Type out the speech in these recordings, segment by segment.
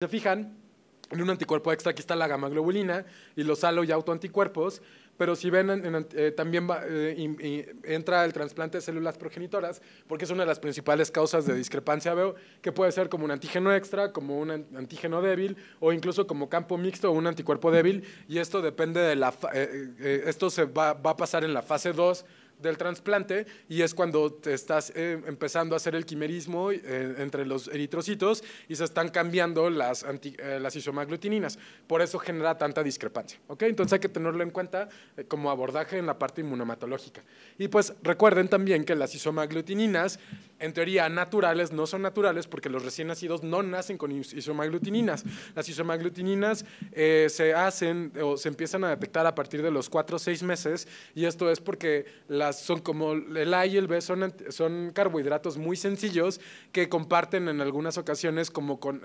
Se fijan, en un anticuerpo extra aquí está la gamma globulina y los halo y autoanticuerpos, pero si ven, también entra el trasplante de células progenitoras, porque es una de las principales causas de discrepancia ABO, que puede ser como un antígeno extra, como un antígeno débil, o incluso como campo mixto o un anticuerpo débil, y esto depende de esto se va a pasar en la fase 2 del trasplante, y es cuando te estás empezando a hacer el quimerismo entre los eritrocitos y se están cambiando las isomaglutininas. Por eso genera tanta discrepancia. ¿Okay? Entonces hay que tenerlo en cuenta como abordaje en la parte inmunomatológica. Y pues recuerden también que las isomaglutininas, en teoría naturales, no son naturales porque los recién nacidos no nacen con isomaglutininas. Las isomaglutininas se hacen o se empiezan a detectar a partir de los 4 o 6 meses, y esto es porque son como el A y el B son carbohidratos muy sencillos que comparten en algunas ocasiones como con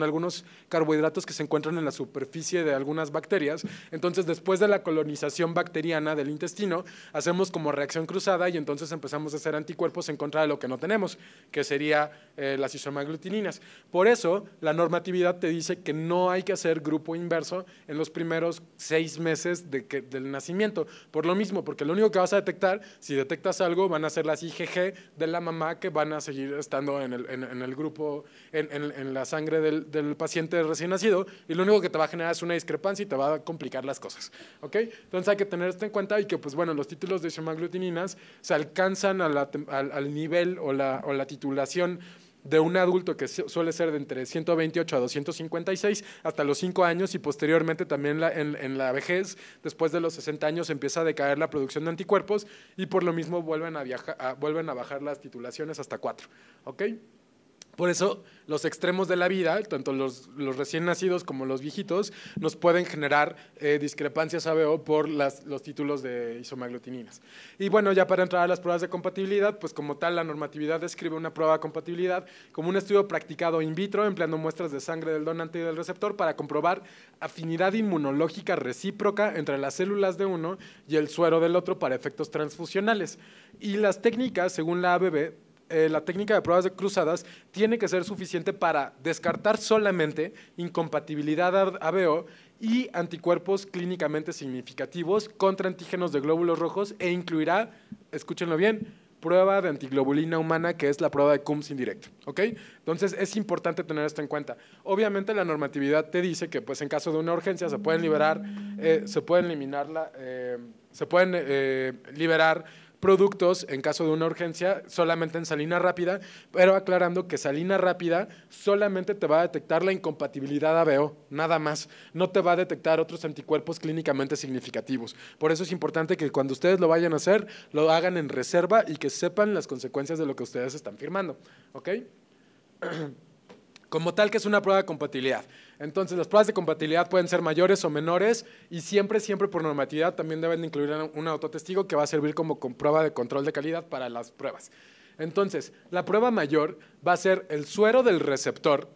algunos carbohidratos que se encuentran en la superficie de algunas bacterias. Entonces, después de la colonización bacteriana del intestino, hacemos como reacción cruzada y entonces empezamos a hacer anticuerpos en contra de lo que no tenemos, que sería las isomaglutininas. Por eso, la normatividad te dice que no hay que hacer grupo inverso en los primeros 6 meses del nacimiento. Por lo mismo, porque lo único que vas a detectar, si detectas algo, van a ser las IgG de la mamá que van a seguir estando en el grupo, en la sangre del paciente recién nacido, y lo único que te va a generar es una discrepancia y te va a complicar las cosas. ¿Okay? Entonces hay que tener esto en cuenta, y que pues bueno, los títulos de isomaglutininas se alcanzan al nivel o la titulación de un adulto que suele ser de entre 128 a 256 hasta los 5 años, y posteriormente también en la vejez, después de los 60 años, empieza a decaer la producción de anticuerpos y por lo mismo vuelven a bajar las titulaciones hasta 4. ¿Ok? Por eso, los extremos de la vida, tanto los recién nacidos como los viejitos, nos pueden generar discrepancias ABO por los títulos de isomaglutininas. Y bueno, ya para entrar a las pruebas de compatibilidad, pues como tal, la normatividad describe una prueba de compatibilidad como un estudio practicado in vitro, empleando muestras de sangre del donante y del receptor para comprobar afinidad inmunológica recíproca entre las células de uno y el suero del otro para efectos transfusionales. Y las técnicas, según la ABB, la técnica de pruebas de cruzadas tiene que ser suficiente para descartar solamente incompatibilidad ABO y anticuerpos clínicamente significativos contra antígenos de glóbulos rojos, e incluirá, escúchenlo bien, prueba de antiglobulina humana, que es la prueba de Coombs indirecto. ¿Ok? Entonces es importante tener esto en cuenta. Obviamente la normatividad te dice que pues en caso de una urgencia se pueden liberar, liberar productos en caso de una urgencia solamente en salina rápida, pero aclarando que salina rápida solamente te va a detectar la incompatibilidad ABO, nada más. No te va a detectar otros anticuerpos clínicamente significativos. Por eso es importante que cuando ustedes lo vayan a hacer, lo hagan en reserva y que sepan las consecuencias de lo que ustedes están firmando. ¿Ok? Como tal, que es una prueba de compatibilidad. Entonces, las pruebas de compatibilidad pueden ser mayores o menores, y siempre por normatividad también deben de incluir un autotestigo que va a servir como prueba de control de calidad para las pruebas. Entonces, la prueba mayor va a ser el suero del receptor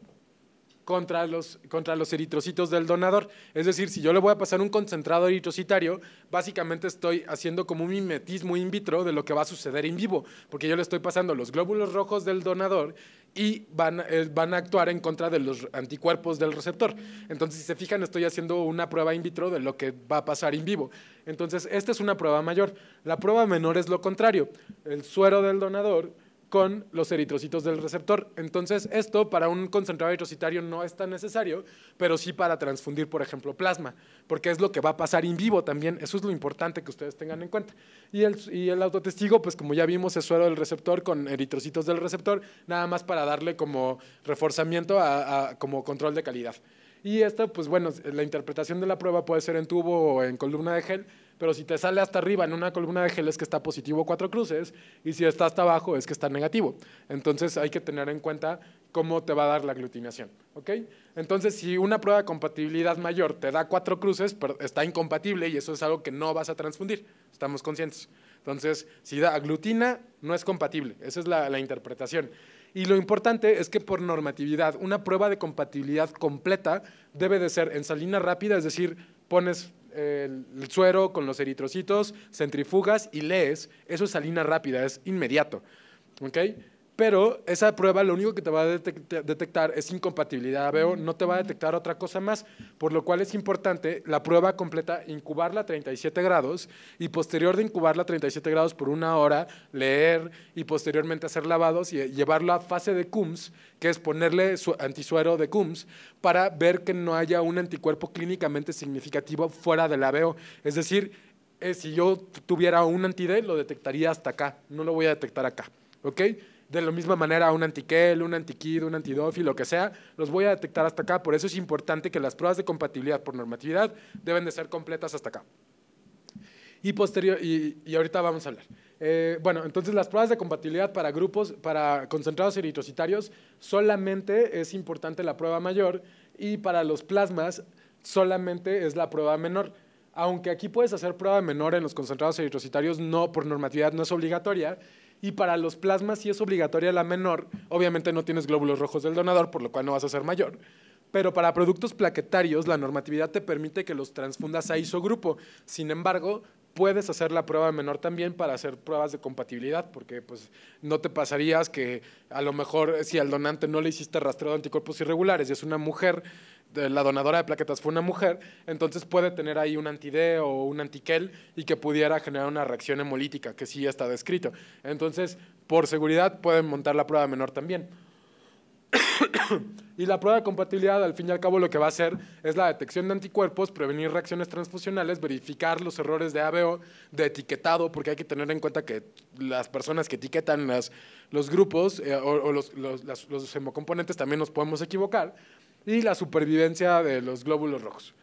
contra los eritrocitos del donador. Es decir, si yo le voy a pasar un concentrado eritrocitario, básicamente estoy haciendo como un mimetismo in vitro de lo que va a suceder in vivo, porque yo le estoy pasando los glóbulos rojos del donador y van a actuar en contra de los anticuerpos del receptor. Entonces, si se fijan, estoy haciendo una prueba in vitro de lo que va a pasar in vivo. Entonces, esta es una prueba mayor. La prueba menor es lo contrario, el suero del donador con los eritrocitos del receptor. Entonces, esto para un concentrado eritrocitario no es tan necesario, pero sí para transfundir, por ejemplo, plasma, porque es lo que va a pasar in vivo también. Eso es lo importante que ustedes tengan en cuenta. Y el autotestigo, pues como ya vimos, es suero del receptor con eritrocitos del receptor, nada más para darle como reforzamiento como control de calidad. Y esta, pues bueno, la interpretación de la prueba puede ser en tubo o en columna de gel, pero si te sale hasta arriba en una columna de gel es que está positivo 4 cruces, y si está hasta abajo es que está negativo. Entonces hay que tener en cuenta cómo te va a dar la aglutinación. ¿Ok? Entonces, si una prueba de compatibilidad mayor te da 4 cruces, pero está incompatible, y eso es algo que no vas a transfundir, estamos conscientes. Entonces, si da aglutina, no es compatible. Esa es la interpretación. Y lo importante es que por normatividad, una prueba de compatibilidad completa debe de ser en salina rápida, es decir, pones el suero con los eritrocitos, centrifugas y lees. Eso es salina rápida, es inmediato. ¿Ok? Pero esa prueba lo único que te va a detectar es incompatibilidad ABO, no te va a detectar otra cosa más, por lo cual es importante la prueba completa, incubarla a 37 grados y posterior de incubarla a 37 grados por 1 hora, leer y posteriormente hacer lavados y llevarlo a fase de Coombs, que es ponerle su antisuero de Coombs para ver que no haya un anticuerpo clínicamente significativo fuera del ABO. Es decir, si yo tuviera un anti-D, lo detectaría hasta acá, no lo voy a detectar acá, ¿ok? De la misma manera, un anti-KEL, un anti-KID, un anti-DOFI, lo que sea, los voy a detectar hasta acá. Por eso es importante que las pruebas de compatibilidad por normatividad deben de ser completas hasta acá. Y ahorita vamos a hablar. Bueno, entonces las pruebas de compatibilidad para grupos, para concentrados eritrocitarios, solamente es importante la prueba mayor y para los plasmas solamente es la prueba menor. Aunque aquí puedes hacer prueba menor en los concentrados eritrocitarios, no, por normatividad no es obligatoria. Y para los plasmas sí es obligatoria la menor. Obviamente no tienes glóbulos rojos del donador, por lo cual no vas a ser mayor. Pero para productos plaquetarios, la normatividad te permite que los transfundas a isogrupo. Sin embargo, puedes hacer la prueba menor también para hacer pruebas de compatibilidad, porque pues, no te pasarías que a lo mejor si al donante no le hiciste rastreo de anticuerpos irregulares y es una mujer, la donadora de plaquetas fue una mujer, entonces puede tener ahí un anti-D o un anti-KEL y que pudiera generar una reacción hemolítica, que sí está descrito. Entonces, por seguridad, pueden montar la prueba menor también. Y la prueba de compatibilidad, al fin y al cabo, lo que va a hacer es la detección de anticuerpos, prevenir reacciones transfusionales, verificar los errores de ABO, de etiquetado, porque hay que tener en cuenta que las personas que etiquetan los grupos o los hemocomponentes también nos podemos equivocar, y la supervivencia de los glóbulos rojos.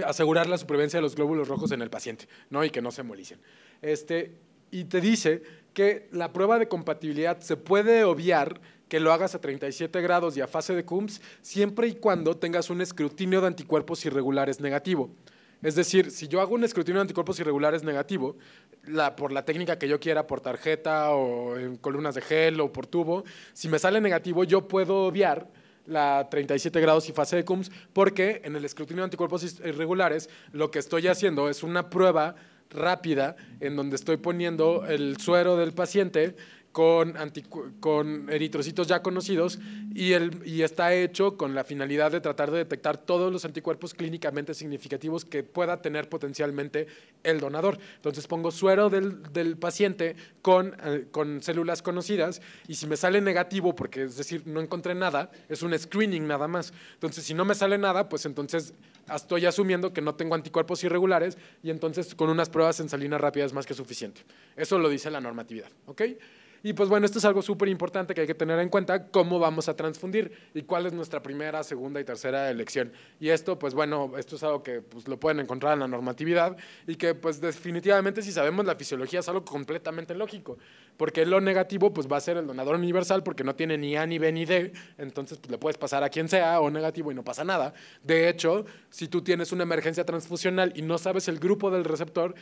Asegurar la supervivencia de los glóbulos rojos en el paciente, ¿no? Y que no se hemolicen. Y te dice que la prueba de compatibilidad se puede obviar que lo hagas a 37 grados y a fase de Coombs siempre y cuando tengas un escrutinio de anticuerpos irregulares negativo. Es decir, si yo hago un escrutinio de anticuerpos irregulares negativo, por la técnica que yo quiera, por tarjeta o en columnas de gel o por tubo, si me sale negativo, yo puedo obviar la 37 grados y fase de Coombs, porque en el escrutinio de anticuerpos irregulares lo que estoy haciendo es una prueba rápida en donde estoy poniendo el suero del paciente con eritrocitos ya conocidos y está hecho con la finalidad de tratar de detectar todos los anticuerpos clínicamente significativos que pueda tener potencialmente el donador. Entonces pongo suero del paciente con células conocidas y si me sale negativo, porque es decir, no encontré nada, es un screening nada más. Entonces si no me sale nada, pues entonces estoy asumiendo que no tengo anticuerpos irregulares y entonces con unas pruebas en salina rápida es más que suficiente. Eso lo dice la normatividad, ¿ok? Y pues bueno, esto es algo súper importante que hay que tener en cuenta, cómo vamos a transfundir y cuál es nuestra primera, segunda y tercera elección. Y esto, pues bueno, esto es algo que pues, lo pueden encontrar en la normatividad y que pues definitivamente si sabemos la fisiología es algo completamente lógico, porque lo negativo pues va a ser el donador universal porque no tiene ni A, ni B, ni D, entonces pues, le puedes pasar a quien sea o negativo y no pasa nada. De hecho, si tú tienes una emergencia transfusional y no sabes el grupo del receptor,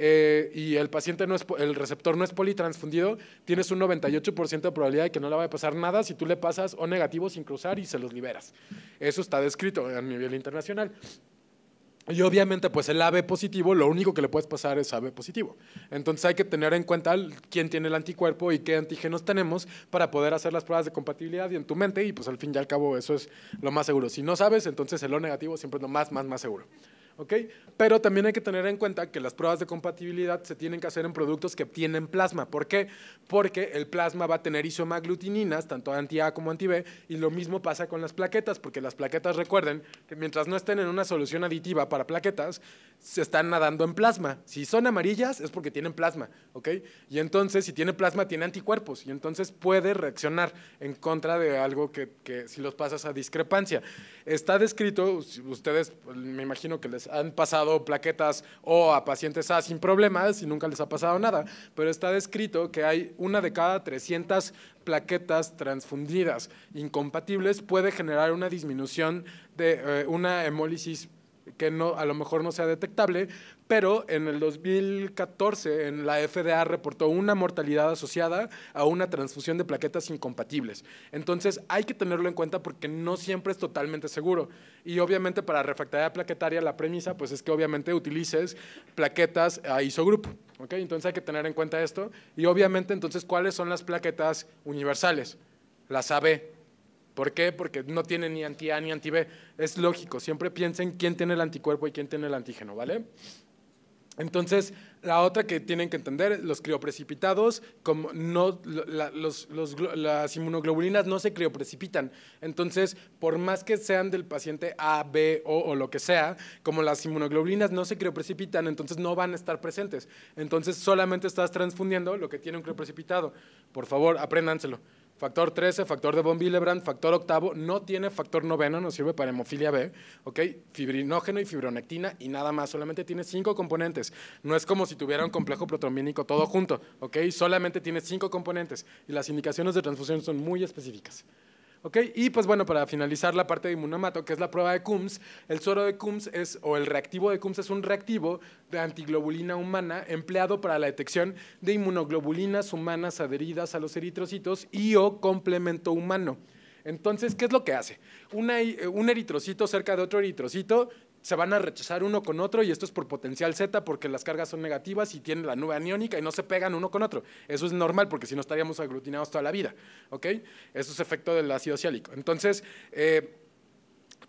y el paciente el receptor no es politransfundido, tienes un 98% de probabilidad de que no le vaya a pasar nada si tú le pasas O negativo sin cruzar y se los liberas. Eso está descrito a nivel internacional. Y obviamente, pues el AB positivo, lo único que le puedes pasar es AB positivo. Entonces hay que tener en cuenta quién tiene el anticuerpo y qué antígenos tenemos para poder hacer las pruebas de compatibilidad y en tu mente, y pues al fin y al cabo eso es lo más seguro. Si no sabes, entonces el O negativo siempre es lo más seguro. ¿Ok? Pero también hay que tener en cuenta que las pruebas de compatibilidad se tienen que hacer en productos que tienen plasma. ¿Por qué? Porque el plasma va a tener isomaglutininas, tanto anti-A como anti-B, y lo mismo pasa con las plaquetas, porque las plaquetas, recuerden, que mientras no estén en una solución aditiva para plaquetas, se están nadando en plasma. Si son amarillas es porque tienen plasma, ¿ok? Y entonces, si tiene plasma, tiene anticuerpos, y entonces puede reaccionar en contra de algo que si los pasas a discrepancia. Está descrito, ustedes me imagino que les han pasado plaquetas o a pacientes A sin problemas y nunca les ha pasado nada, pero está descrito que hay 1 de cada 300 plaquetas transfundidas incompatibles puede generar una disminución de una hemólisis que no, a lo mejor no sea detectable, pero en el 2014 en la FDA reportó una mortalidad asociada a una transfusión de plaquetas incompatibles. Entonces hay que tenerlo en cuenta porque no siempre es totalmente seguro. Y obviamente para refractaria plaquetaria la premisa pues es que obviamente utilices plaquetas a isogrupo. ¿Okay? Entonces hay que tener en cuenta esto. Y obviamente entonces, ¿cuáles son las plaquetas universales? Las AB. ¿Por qué? Porque no tiene ni anti-A ni anti-B. Es lógico, siempre piensen quién tiene el anticuerpo y quién tiene el antígeno, ¿vale? Entonces, la otra que tienen que entender, los crioprecipitados, como no, las inmunoglobulinas no se crioprecipitan. Entonces, por más que sean del paciente A, B, O lo que sea, como las inmunoglobulinas no se crioprecipitan, entonces no van a estar presentes. Entonces, solamente estás transfundiendo lo que tiene un crioprecipitado. Por favor, apréndanselo. Factor 13, factor de von Willebrand, factor octavo, no tiene factor noveno, no sirve para hemofilia B, ¿ok? Fibrinógeno y fibronectina y nada más, solamente tiene 5 componentes. No es como si tuviera un complejo protrombínico todo junto, ¿ok? Solamente tiene 5 componentes y las indicaciones de transfusión son muy específicas. ¿Okay? Y pues bueno, para finalizar la parte de inmunomato, que es la prueba de Coombs, el suero de Coombs o el reactivo de Coombs es un reactivo de antiglobulina humana empleado para la detección de inmunoglobulinas humanas adheridas a los eritrocitos y o complemento humano. Entonces, ¿qué es lo que hace? Un eritrocito cerca de otro eritrocito se van a rechazar uno con otro y esto es por potencial Z porque las cargas son negativas y tienen la nube aniónica y no se pegan uno con otro. Eso es normal porque si no estaríamos aglutinados toda la vida, ¿ok? Eso es efecto del ácido ciálico. Entonces,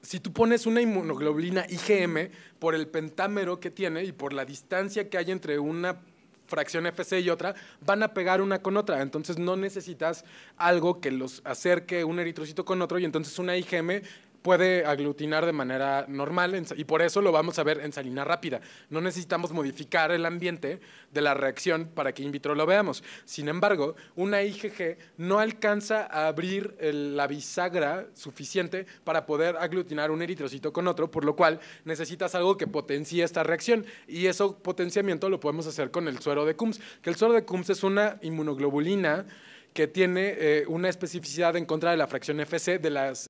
si tú pones una inmunoglobulina IgM por el pentámero que tiene y por la distancia que hay entre una fracción FC y otra, van a pegar una con otra. Entonces no necesitas algo que los acerque un eritrocito con otro y entonces una IgM puede aglutinar de manera normal y por eso lo vamos a ver en salina rápida. No necesitamos modificar el ambiente de la reacción para que in vitro lo veamos. Sin embargo, una IgG no alcanza a abrir la bisagra suficiente para poder aglutinar un eritrocito con otro, por lo cual necesitas algo que potencie esta reacción y ese potenciamiento lo podemos hacer con el suero de Coombs, que el suero de Coombs es una inmunoglobulina que tiene una especificidad en contra de la fracción FC de las